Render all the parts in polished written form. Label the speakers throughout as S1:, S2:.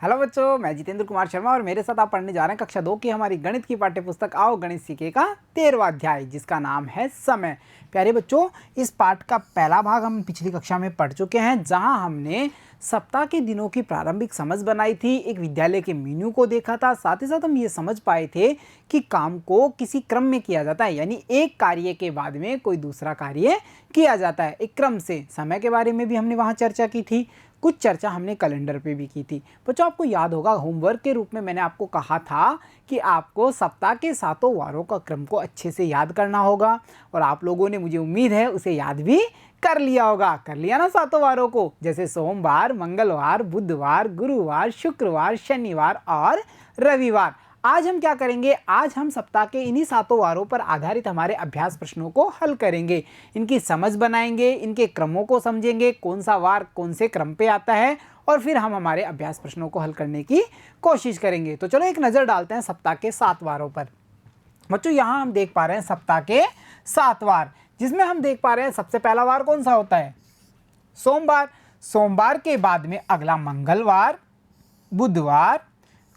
S1: Hello बच्चों, मैं जितेंद्र कुमार शर्मा और मेरे साथ आप पढ़ने जा रहे हैं कक्षा 2 की हमारी गणित की पाठ्य पुस्तक आओ गणित सीखे का 13वां अध्याय, जिसका नाम है समय। प्यारे बच्चों, इस पाठ का पहला भाग हम पिछली कक्षा में पढ़ चुके हैं, जहां हमने सप्ताह के दिनों की प्रारंभिक समझ बनाई थी, एक विद्यालय के मेन्यू को देखा था, साथ ही साथ हम ये समझ पाए थे कि काम को किसी क्रम में किया जाता है, यानी एक कार्य के बाद में कोई दूसरा कार्य किया जाता है एक क्रम से। समय के बारे में भी हमने वहाँ चर्चा की थी, कुछ चर्चा हमने कैलेंडर पे भी की थी। बच्चों, आपको याद होगा होमवर्क के रूप में मैंने आपको कहा था कि आपको सप्ताह के 7 वारों का क्रम को अच्छे से याद करना होगा, और आप लोगों ने, मुझे उम्मीद है, उसे याद भी कर लिया होगा। कर लिया ना 7 वारों को, जैसे सोमवार, मंगलवार, बुधवार, गुरुवार, शुक्रवार, शनिवार और रविवार। आज हम क्या करेंगे? आज हम सप्ताह के इन्हीं 7 वारों पर आधारित हमारे अभ्यास प्रश्नों को हल करेंगे, इनकी समझ बनाएंगे, इनके क्रमों को समझेंगे, कौन सा वार कौन से क्रम पे आता है, और फिर हम हमारे अभ्यास प्रश्नों को हल करने की कोशिश करेंगे। तो चलो एक नज़र डालते हैं सप्ताह के 7 वारों पर। बच्चों, यहाँ हम देख पा रहे हैं सप्ताह के 7 वार, जिसमें हम देख पा रहे हैं सबसे पहला वार कौन सा होता है? सोमवार। सोमवार के बाद में अगला मंगलवार, बुधवार,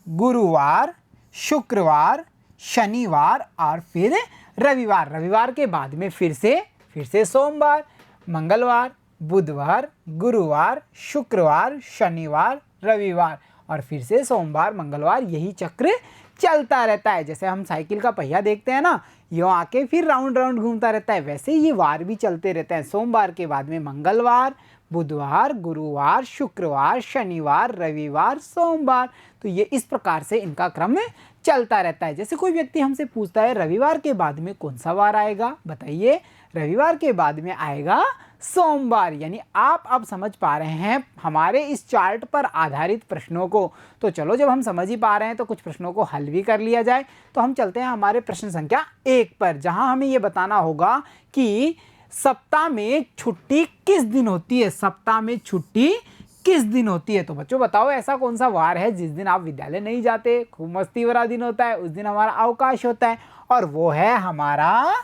S1: गुरुवार, शुक्रवार, शनिवार और फिर रविवार। रविवार के बाद में फिर से सोमवार, मंगलवार, बुधवार, गुरुवार, शुक्रवार, शनिवार, रविवार और फिर से सोमवार, मंगलवार। यही चक्र चलता रहता है। जैसे हम साइकिल का पहिया देखते हैं ना, यो आके फिर राउंड राउंड घूमता रहता है, वैसे ये वार भी चलते रहते हैं। सोमवार के बाद में मंगलवार, बुधवार, गुरुवार, शुक्रवार, शनिवार, रविवार, सोमवार। तो ये इस प्रकार से इनका क्रम चलता रहता है। जैसे कोई व्यक्ति हमसे पूछता है रविवार के बाद में कौन सा वार आएगा, बताइए। रविवार के बाद में आएगा सोमवार। यानी आप अब समझ पा रहे हैं हमारे इस चार्ट पर आधारित प्रश्नों को। तो चलो, जब हम समझ ही पा रहे हैं तो कुछ प्रश्नों को हल भी कर लिया जाए। तो हम चलते हैं हमारे प्रश्न संख्या 1 पर, जहां हमें ये बताना होगा कि सप्ताह में छुट्टी किस दिन होती है। सप्ताह में छुट्टी किस दिन होती है? तो बच्चों बताओ, ऐसा कौन सा वार है जिस दिन आप विद्यालय नहीं जाते, खूब मस्ती भरा दिन होता है, उस दिन हमारा अवकाश होता है, और वो है हमारा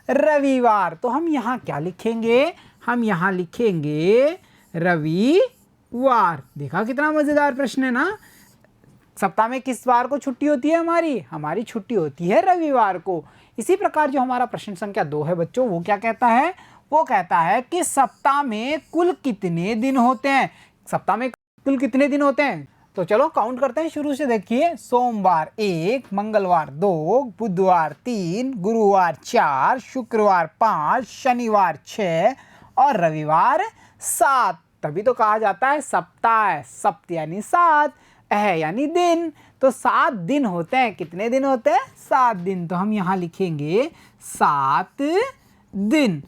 S1: रविवार। तो हम यहाँ क्या लिखेंगे? हम यहाँ लिखेंगे रविवार। देखा कितना मजेदार प्रश्न है ना। सप्ताह में किस वार को छुट्टी होती है? हमारी छुट्टी होती है रविवार को। इसी प्रकार जो हमारा प्रश्न संख्या 2 है बच्चों, वो क्या कहता है? वो कहता है कि सप्ताह में कुल कितने दिन होते हैं। सप्ताह में कुल कितने दिन होते हैं? तो चलो काउंट करते हैं शुरू से। देखिए, सोमवार 1, मंगलवार 2, बुधवार 3, गुरुवार 4, शुक्रवार 5, शनिवार 6 और रविवार 7। तभी तो कहा जाता है सप्ताह। सप्त यानी 7, अह यानी दिन। तो 7 दिन होते हैं। कितने दिन होते हैं? 7 दिन। तो हम यहाँ लिखेंगे 7 दिन।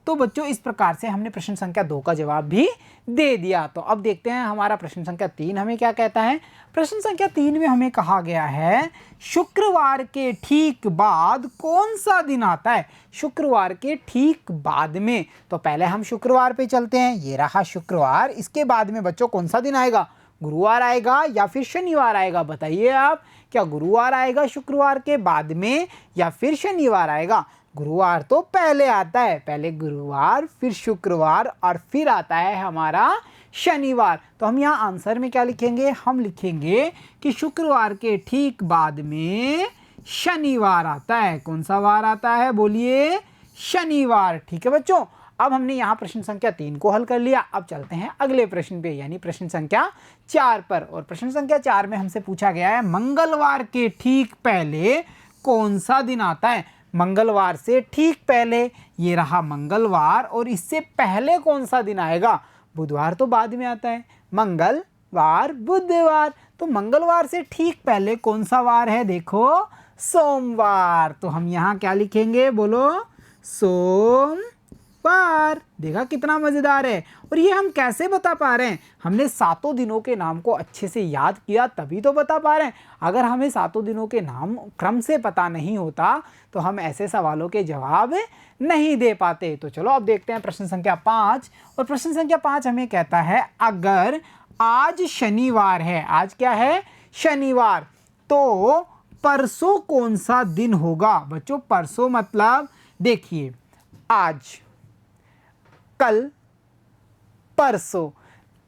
S1: तो बच्चों, इस प्रकार से हमने प्रश्न संख्या 2 का जवाब भी दे दिया। तो अब देखते हैं हमारा प्रश्न संख्या 3 हमें क्या कहता है। प्रश्न संख्या 3 में हमें कहा गया है शुक्रवार के ठीक बाद कौन सा दिन आता है। शुक्रवार के ठीक बाद में, तो पहले हम शुक्रवार पे चलते हैं। ये रहा शुक्रवार। इसके बाद में बच्चों कौन सा दिन आएगा? गुरुवार आएगा या फिर शनिवार आएगा? बताइए आप, क्या गुरुवार आएगा शुक्रवार के बाद में या फिर शनिवार आएगा? गुरुवार तो पहले आता है, पहले गुरुवार, फिर शुक्रवार और फिर आता है हमारा शनिवार। तो हम यहाँ आंसर में क्या लिखेंगे? हम लिखेंगे कि शुक्रवार के ठीक बाद में शनिवार आता है। कौन सा वार आता है? बोलिए, शनिवार। ठीक है बच्चों, अब हमने यहाँ प्रश्न संख्या 3 को हल कर लिया। अब चलते हैं अगले प्रश्न पे, यानी प्रश्न संख्या 4 पर। और प्रश्न संख्या 4 में हमसे पूछा गया है मंगलवार के ठीक पहले कौन सा दिन आता है। मंगलवार से ठीक पहले, ये रहा मंगलवार, और इससे पहले कौन सा दिन आएगा? बुधवार तो बाद में आता है। मंगलवार, बुधवार। तो मंगलवार से ठीक पहले कौन सा वार है? देखो, सोमवार। तो हम यहाँ क्या लिखेंगे? बोलो, सोमवार। देखा कितना मजेदार है। और ये हम कैसे बता पा रहे हैं? हमने 7 दिनों के नाम को अच्छे से याद किया, तभी तो बता पा रहे हैं। अगर हमें 7 दिनों के नाम क्रम से पता नहीं होता तो हम ऐसे सवालों के जवाब नहीं दे पाते। तो चलो अब देखते हैं प्रश्न संख्या 5। और प्रश्न संख्या 5 हमें कहता है अगर आज शनिवार है, आज क्या है? शनिवार, तो परसों कौन सा दिन होगा? बच्चों, परसों मतलब देखिए, आज, कल, परसों।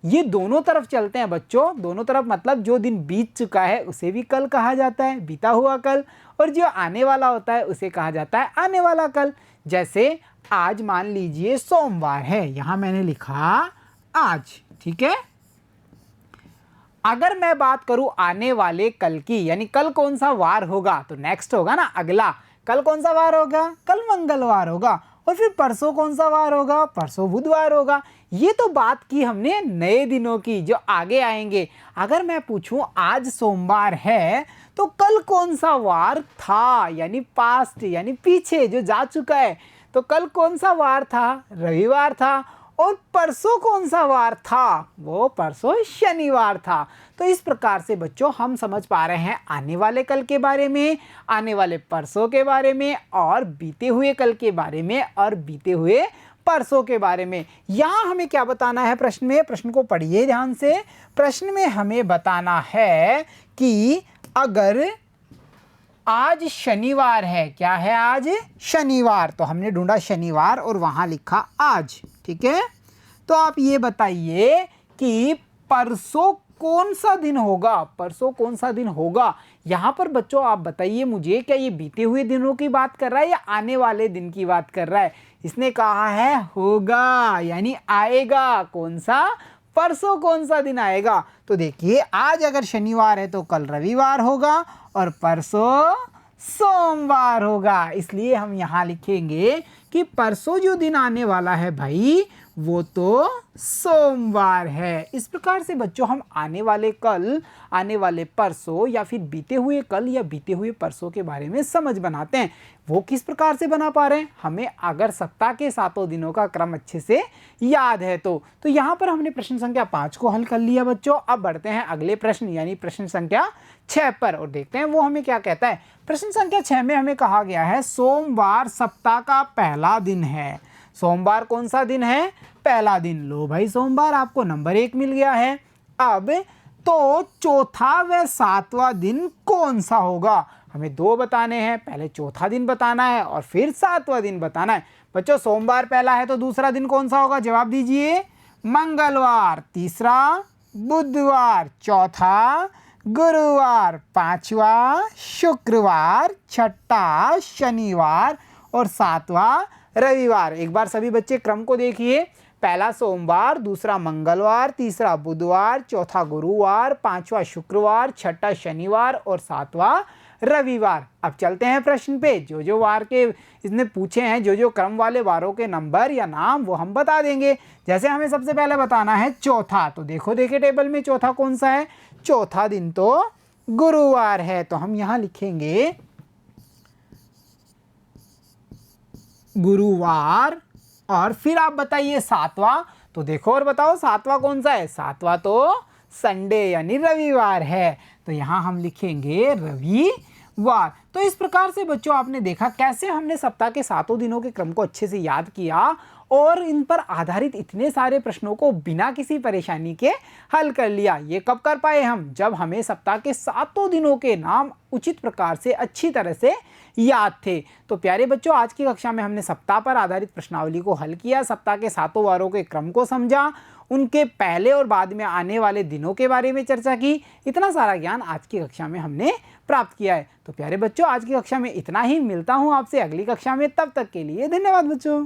S1: ये दोनों तरफ चलते हैं बच्चों, दोनों तरफ मतलब जो दिन बीत चुका है उसे भी कल कहा जाता है, बीता हुआ कल, और जो आने वाला होता है उसे कहा जाता है आने वाला कल। जैसे आज मान लीजिए सोमवार है, यहां मैंने लिखा आज, ठीक है। अगर मैं बात करूं आने वाले कल की, यानी कल कौन सा वार होगा, तो नेक्स्ट होगा ना अगला, कल कौन सा वार होगा, कल मंगलवार होगा, और फिर परसों कौन सा वार होगा, परसों बुधवार होगा। ये तो बात की हमने नए दिनों की जो आगे आएंगे। अगर मैं पूछूं आज सोमवार है तो कल कौन सा वार था, यानी पास्ट, यानी पीछे जो जा चुका है, तो कल कौन सा वार था, रविवार था, और परसों कौन सा वार था, वो परसों शनिवार था। तो इस प्रकार से बच्चों हम समझ पा रहे हैं आने वाले कल के बारे में, आने वाले परसों के बारे में, और बीते हुए कल के बारे में, और बीते हुए परसों के बारे में। यहाँ हमें क्या बताना है प्रश्न में, प्रश्न को पढ़िए ध्यान से। प्रश्न में हमें बताना है कि अगर आज शनिवार है, क्या है आज शनिवार, तो हमने ढूंढा शनिवार और वहां लिखा आज, ठीक है। तो आप ये बताइए कि परसों कौन सा दिन होगा, परसों कौन सा दिन होगा। यहां पर बच्चों आप बताइए मुझे, क्या ये बीते हुए दिनों की बात कर रहा है या आने वाले दिन की बात कर रहा है। इसने कहा है होगा, यानी आएगा, कौन सा, परसों कौन सा दिन आएगा। तो देखिए आज अगर शनिवार है तो कल रविवार होगा, और परसों सोमवार होगा। इसलिए हम यहाँ लिखेंगे कि परसों जो दिन आने वाला है भाई, वो तो सोमवार है। इस प्रकार से बच्चों हम आने वाले कल, आने वाले परसों, या फिर बीते हुए कल या बीते हुए परसों के बारे में समझ बनाते हैं। वो किस प्रकार से बना पा रहे हैं, हमें अगर सप्ताह के 7 दिनों का क्रम अच्छे से याद है तो यहाँ पर हमने प्रश्न संख्या 5 को हल कर लिया बच्चों। अब बढ़ते हैं अगले प्रश्न यानी प्रश्न संख्या 6 पर, और देखते हैं वो हमें क्या कहता है। प्रश्न संख्या 6 में हमें कहा गया है सोमवार सप्ताह का पहला दिन है। सोमवार कौन सा दिन है, पहला दिन। लो भाई सोमवार आपको नंबर 1 मिल गया है। अब तो चौथा व 7वां दिन कौन सा होगा, हमें 2 बताने हैं, पहले चौथा दिन बताना है और फिर 7वां दिन बताना है। बच्चों सोमवार पहला है तो दूसरा दिन कौन सा होगा, जवाब दीजिए। मंगलवार, तीसरा बुधवार, चौथा गुरुवार, पांचवा शुक्रवार, छठा शनिवार, और 7वां रविवार। एक बार सभी बच्चे क्रम को देखिए, पहला सोमवार, दूसरा मंगलवार, तीसरा बुधवार, चौथा गुरुवार, पांचवा शुक्रवार, छठा शनिवार, और 7वां रविवार। अब चलते हैं प्रश्न पे। जो जो वार के इसने पूछे हैं, जो जो क्रम वाले वारों के नंबर या नाम, वो हम बता देंगे। जैसे हमें सबसे पहले बताना है चौथा, तो देखो देखिए टेबल में चौथा कौन सा है, चौथा दिन तो गुरुवार है। तो हम यहां लिखेंगे गुरुवार, और फिर आप बताइए 7वां, तो देखो और बताओ 7वां कौन सा है, 7वां तो संडे यानी रविवार है। तो यहां हम लिखेंगे रविवार। तो इस प्रकार से बच्चों आपने देखा कैसे हमने सप्ताह के 7 दिनों के क्रम को अच्छे से याद किया, और इन पर आधारित इतने सारे प्रश्नों को बिना किसी परेशानी के हल कर लिया। ये कब कर पाए हम, जब हमें सप्ताह के 7 दिनों के नाम उचित प्रकार से अच्छी तरह से याद थे। तो प्यारे बच्चों आज की कक्षा में हमने सप्ताह पर आधारित प्रश्नावली को हल किया, सप्ताह के 7 वारों के क्रम को समझा, उनके पहले और बाद में आने वाले दिनों के बारे में चर्चा की। इतना सारा ज्ञान आज की कक्षा में हमने प्राप्त किया है। तो प्यारे बच्चों आज की कक्षा में इतना ही, मिलता हूँ आपसे अगली कक्षा में, तब तक के लिए धन्यवाद बच्चों।